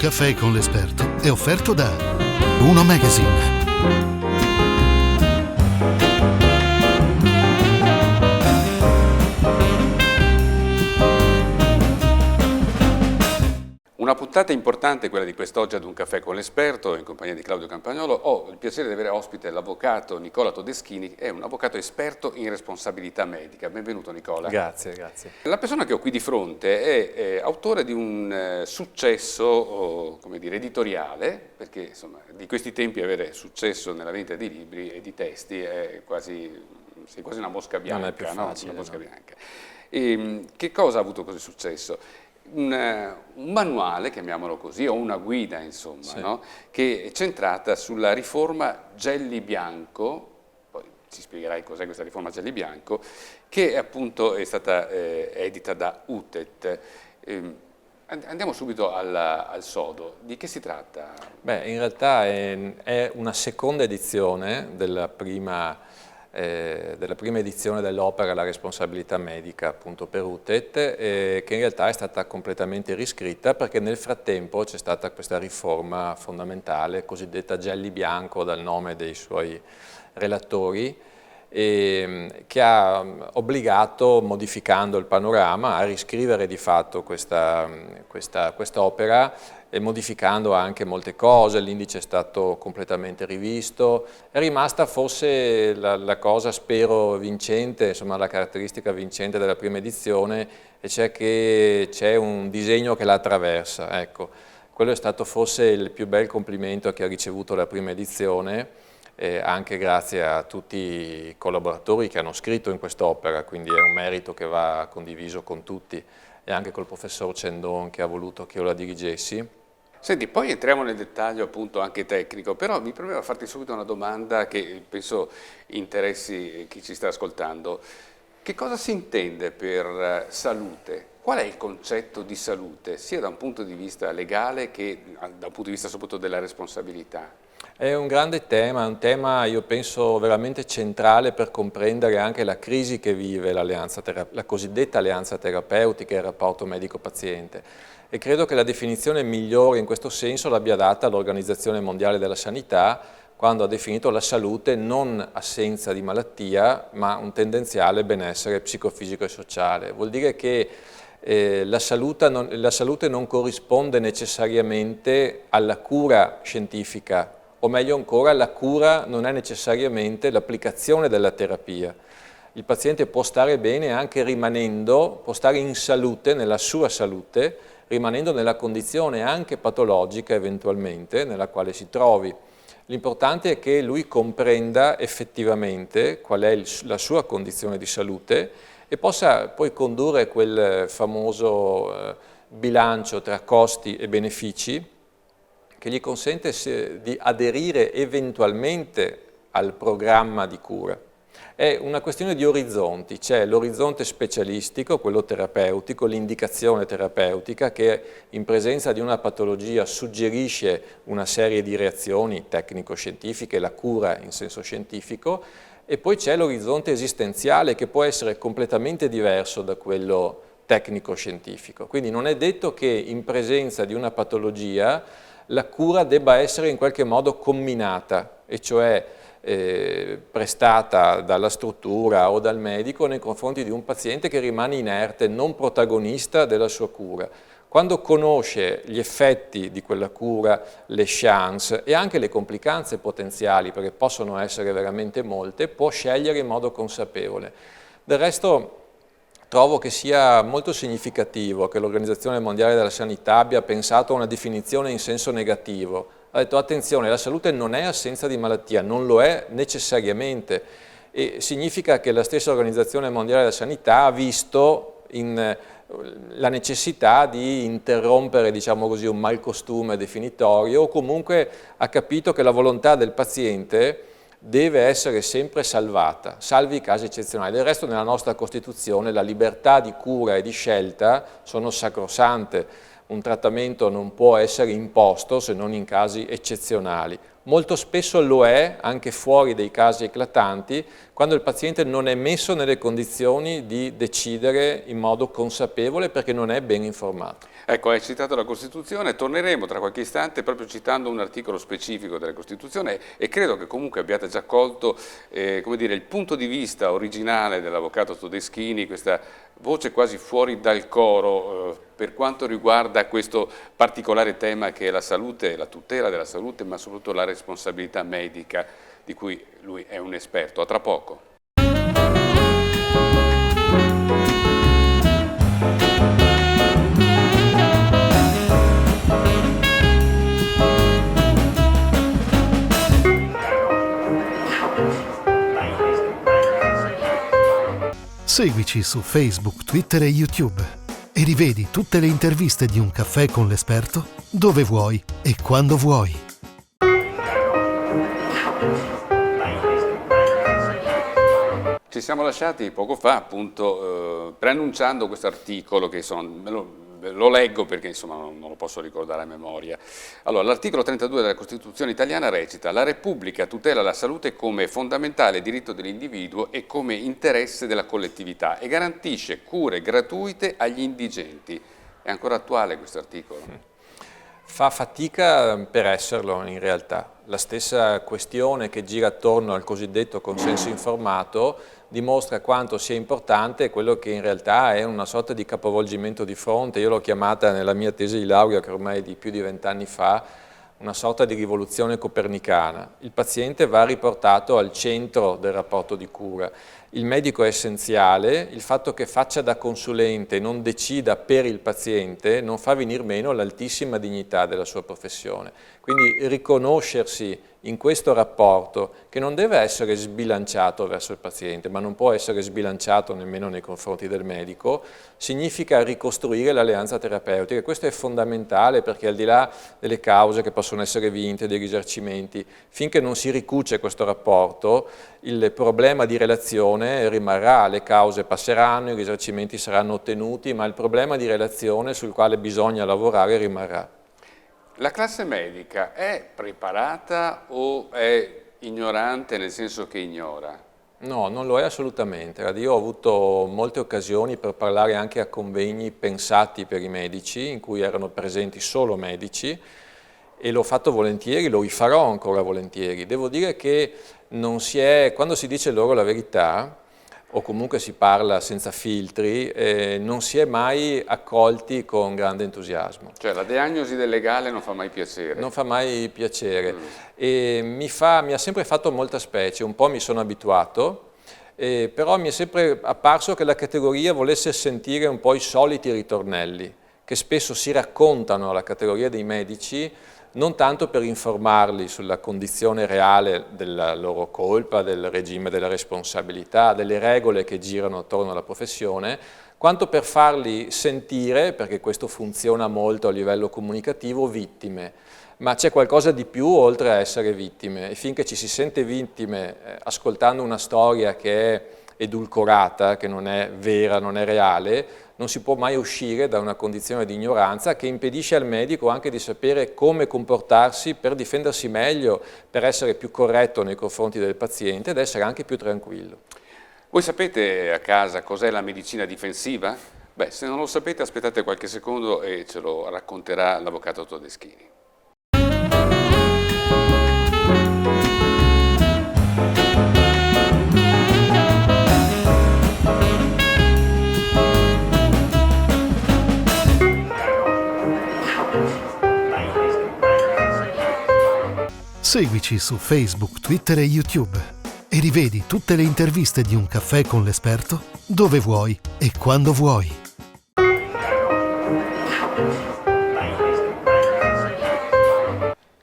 caffè con l'esperto è offerto da Uno Magazine. Una puntata importante quella di quest'oggi ad Un caffè con l'esperto, in compagnia di Claudio Campagnolo. Ho il piacere di avere ospite l'avvocato Nicola Todeschini, è un avvocato esperto in responsabilità medica. Benvenuto Nicola. Grazie, grazie. La persona che ho qui di fronte è autore di un successo, come dire, editoriale, perché insomma di questi tempi avere successo nella vendita di libri e di testi è quasi una mosca bianca. Non è più facile, Una mosca no? bianca. E, che cosa ha avuto così successo? Un manuale, chiamiamolo così, o una guida, insomma, Sì. no? Che è centrata sulla riforma Gelli-Bianco, poi ci spiegherai cos'è questa riforma Gelli-Bianco, che appunto è stata edita da UTET. Andiamo subito al sodo. Di che si tratta? Beh, in realtà è una seconda edizione della prima edizione dell'opera La responsabilità medica, appunto per UTET, che in realtà è stata completamente riscritta perché nel frattempo c'è stata questa riforma fondamentale, cosiddetta Gelli-Bianco dal nome dei suoi relatori, che ha obbligato, modificando il panorama, a riscrivere di fatto questa opera e modificando anche molte cose. L'indice è stato completamente rivisto, è rimasta forse la cosa, spero, vincente, insomma la caratteristica vincente della prima edizione, e cioè che c'è un disegno che la attraversa, ecco. Quello è stato forse il più bel complimento che ha ricevuto la prima edizione, anche grazie a tutti i collaboratori che hanno scritto in quest'opera, quindi è un merito che va condiviso con tutti, e anche col professor Cendon che ha voluto che io la dirigessi. Senti, poi entriamo nel dettaglio appunto anche tecnico, però mi premeva farti subito una domanda che penso interessi chi ci sta ascoltando. Che cosa si intende per salute? Qual è il concetto di salute, sia da un punto di vista legale che da un punto di vista soprattutto della responsabilità? È un grande tema, un tema io penso veramente centrale per comprendere anche la crisi che vive la cosiddetta alleanza terapeutica e il rapporto medico-paziente. E credo che la definizione migliore in questo senso l'abbia data l'Organizzazione Mondiale della Sanità, quando ha definito la salute non assenza di malattia, ma un tendenziale benessere psicofisico e sociale. Vuol dire che la salute non corrisponde necessariamente alla cura scientifica, o meglio ancora, la cura non è necessariamente l'applicazione della terapia. Il paziente può stare bene anche può stare in salute, nella sua salute, rimanendo nella condizione anche patologica eventualmente nella quale si trovi. L'importante è che lui comprenda effettivamente qual è la sua condizione di salute e possa poi condurre quel famoso bilancio tra costi e benefici che gli consente di aderire eventualmente al programma di cura. È una questione di orizzonti, c'è l'orizzonte specialistico, quello terapeutico, l'indicazione terapeutica che in presenza di una patologia suggerisce una serie di reazioni tecnico-scientifiche, la cura in senso scientifico, e poi c'è l'orizzonte esistenziale che può essere completamente diverso da quello tecnico-scientifico. Quindi non è detto che in presenza di una patologia la cura debba essere in qualche modo comminata, e cioè prestata dalla struttura o dal medico nei confronti di un paziente che rimane inerte, non protagonista della sua cura. Quando conosce gli effetti di quella cura, le chance e anche le complicanze potenziali, perché possono essere veramente molte, può scegliere in modo consapevole. Del resto trovo che sia molto significativo che l'Organizzazione Mondiale della Sanità abbia pensato a una definizione in senso negativo. Ha detto attenzione, la salute non è assenza di malattia, non lo è necessariamente, e significa che la stessa Organizzazione Mondiale della Sanità ha visto la necessità di interrompere, diciamo così, un malcostume definitorio, o comunque ha capito che la volontà del paziente deve essere sempre salvata, salvi i casi eccezionali. Del resto nella nostra Costituzione la libertà di cura e di scelta sono sacrosante. Un trattamento non può essere imposto se non in casi eccezionali. molto spesso lo è anche fuori dei casi eclatanti, quando il paziente non è messo nelle condizioni di decidere in modo consapevole perché non è ben informato. Ecco, hai citato la Costituzione, torneremo tra qualche istante proprio citando un articolo specifico della Costituzione e credo che comunque abbiate già colto come dire, il punto di vista originale dell'avvocato Todeschini, questa voce quasi fuori dal coro per quanto riguarda questo particolare tema che è la salute, la tutela della salute, ma soprattutto la responsabilità medica di cui lui è un esperto. A tra poco. Seguici su Facebook, Twitter e YouTube e rivedi tutte le interviste di Un caffè con l'esperto dove vuoi e quando vuoi. Ci siamo lasciati poco fa appunto preannunciando questo articolo che lo leggo perché insomma non lo posso ricordare a memoria. Allora, l'articolo 32 della Costituzione italiana recita: la Repubblica tutela la salute come fondamentale diritto dell'individuo e come interesse della collettività e garantisce cure gratuite agli indigenti. È ancora attuale questo articolo? Fa fatica per esserlo in realtà. La stessa questione che gira attorno al cosiddetto consenso informato dimostra quanto sia importante quello che in realtà è una sorta di capovolgimento di fronte. Io l'ho chiamata nella mia tesi di laurea, che ormai è di più di 20 anni fa, una sorta di rivoluzione copernicana. Il paziente va riportato al centro del rapporto di cura. Il medico è essenziale, il fatto che faccia da consulente e non decida per il paziente non fa venir meno l'altissima dignità della sua professione. Quindi riconoscersi in questo rapporto, che non deve essere sbilanciato verso il paziente, ma non può essere sbilanciato nemmeno nei confronti del medico, significa ricostruire l'alleanza terapeutica. Questo è fondamentale perché al di là delle cause che possono essere vinte, dei risarcimenti, finché non si ricuce questo rapporto, il problema di relazione rimarrà, le cause passeranno, i risarcimenti saranno ottenuti, ma il problema di relazione sul quale bisogna lavorare rimarrà. La classe medica è preparata o è ignorante nel senso che ignora? No, non lo è assolutamente. Io ho avuto molte occasioni per parlare anche a convegni pensati per i medici, in cui erano presenti solo medici, e l'ho fatto volentieri, lo rifarò ancora volentieri. Devo dire che quando si dice loro la verità, o comunque si parla senza filtri, non si è mai accolti con grande entusiasmo. Cioè la diagnosi del legale non fa mai piacere? Non fa mai piacere e mi ha sempre fatto molta specie, un po' mi sono abituato, però mi è sempre apparso che la categoria volesse sentire un po' i soliti ritornelli, che spesso si raccontano alla categoria dei medici, non tanto per informarli sulla condizione reale della loro colpa, del regime della responsabilità, delle regole che girano attorno alla professione, quanto per farli sentire, perché questo funziona molto a livello comunicativo, vittime. Ma c'è qualcosa di più oltre a essere vittime, e finché ci si sente vittime ascoltando una storia che è edulcorata, che non è vera, non è reale, non si può mai uscire da una condizione di ignoranza che impedisce al medico anche di sapere come comportarsi per difendersi meglio, per essere più corretto nei confronti del paziente ed essere anche più tranquillo. Voi sapete a casa cos'è la medicina difensiva? Beh, se non lo sapete aspettate qualche secondo e ce lo racconterà l'avvocato Todeschini. Seguici su Facebook, Twitter e YouTube e rivedi tutte le interviste di Un caffè con l'esperto dove vuoi e quando vuoi.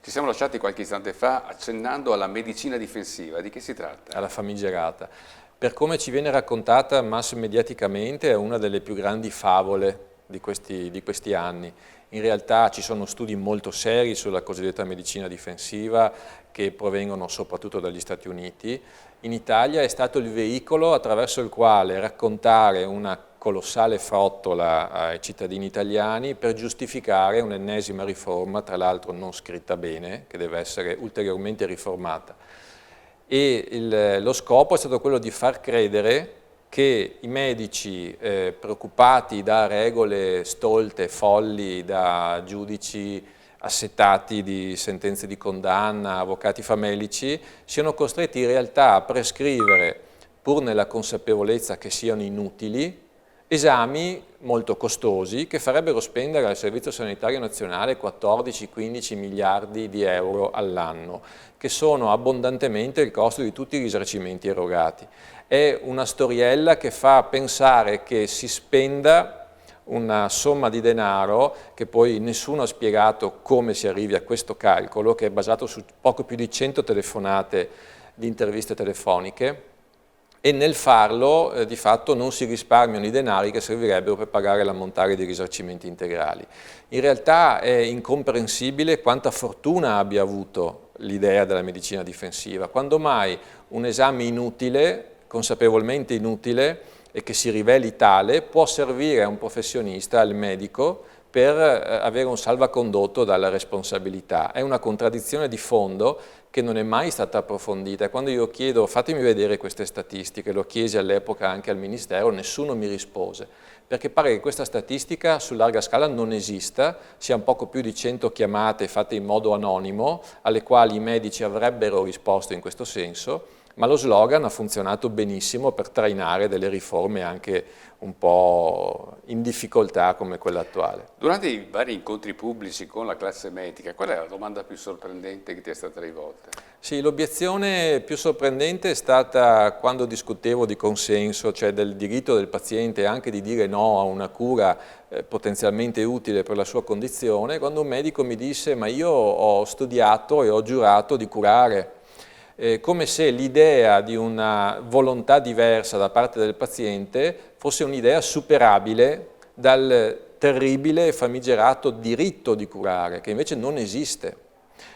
Ci siamo lasciati qualche istante fa accennando alla medicina difensiva. Di che si tratta? Alla famigerata. Per come ci viene raccontata mass mediaticamente è una delle più grandi favole di questi anni. In realtà ci sono studi molto seri sulla cosiddetta medicina difensiva che provengono soprattutto dagli Stati Uniti. In Italia è stato il veicolo attraverso il quale raccontare una colossale frottola ai cittadini italiani per giustificare un'ennesima riforma, tra l'altro non scritta bene, che deve essere ulteriormente riformata. E lo scopo è stato quello di far credere che i medici preoccupati da regole stolte, folli, da giudici assetati di sentenze di condanna, avvocati famelici, siano costretti in realtà a prescrivere, pur nella consapevolezza che siano inutili, esami molto costosi che farebbero spendere al Servizio Sanitario Nazionale 14-15 miliardi di euro all'anno, che sono abbondantemente il costo di tutti i risarcimenti erogati. È una storiella che fa pensare che si spenda una somma di denaro, che poi nessuno ha spiegato come si arrivi a questo calcolo, che è basato su poco più di 100 telefonate di interviste telefoniche, e nel farlo di fatto non si risparmiano i denari che servirebbero per pagare l'ammontare dei risarcimenti integrali. In realtà è incomprensibile quanta fortuna abbia avuto l'idea della medicina difensiva. Quando mai un esame inutile, consapevolmente inutile, e che si riveli tale, può servire a un professionista, al medico, per avere un salvacondotto dalla responsabilità. È una contraddizione di fondo che non è mai stata approfondita. Quando io chiedo fatemi vedere queste statistiche, lo chiesi all'epoca anche al Ministero, nessuno mi rispose, perché pare che questa statistica su larga scala non esista, sia un poco più di 100 chiamate fatte in modo anonimo, alle quali i medici avrebbero risposto in questo senso, ma lo slogan ha funzionato benissimo per trainare delle riforme anche un po' in difficoltà come quella attuale. Durante i vari incontri pubblici con la classe medica, qual è la domanda più sorprendente che ti è stata rivolta? Sì, l'obiezione più sorprendente è stata quando discutevo di consenso, cioè del diritto del paziente anche di dire no a una cura potenzialmente utile per la sua condizione, quando un medico mi disse ma io ho studiato e ho giurato di curare. Come se l'idea di una volontà diversa da parte del paziente fosse un'idea superabile dal terribile e famigerato diritto di curare, che invece non esiste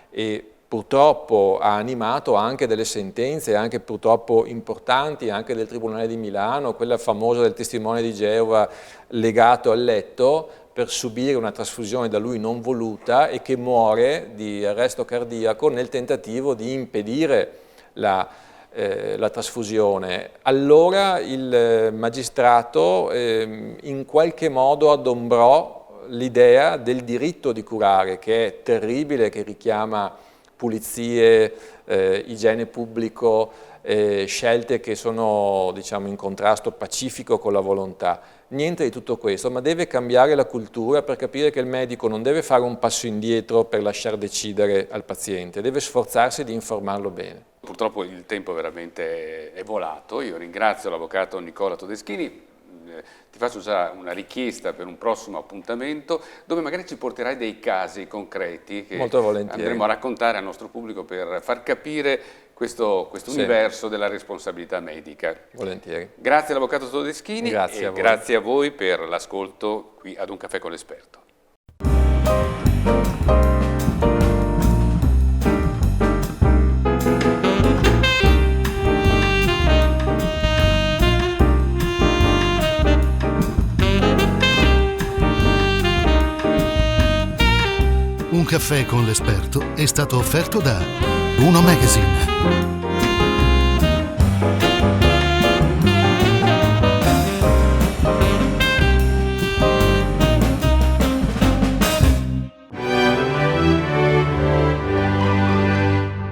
e purtroppo ha animato anche delle sentenze, anche purtroppo importanti, anche del Tribunale di Milano, quella famosa del testimone di Geova legato al letto per subire una trasfusione da lui non voluta e che muore di arresto cardiaco nel tentativo di impedire la trasfusione. Allora il magistrato in qualche modo adombrò l'idea del diritto di curare, che è terribile, che richiama pulizie, igiene pubblico, scelte che sono, diciamo, in contrasto pacifico con la volontà. Niente di tutto questo, ma deve cambiare la cultura per capire che il medico non deve fare un passo indietro per lasciar decidere al paziente, deve sforzarsi di informarlo bene. Purtroppo il tempo veramente è volato. Io ringrazio l'avvocato Nicola Todeschini. Ti faccio già una richiesta per un prossimo appuntamento dove magari ci porterai dei casi concreti che molto volentieri andremo a raccontare al nostro pubblico per far capire questo universo della responsabilità medica. Volentieri. Grazie all'avvocato Todeschini e grazie a voi per l'ascolto qui ad Un Caffè con l'Esperto. Un caffè con l'esperto è stato offerto da Uno Magazine.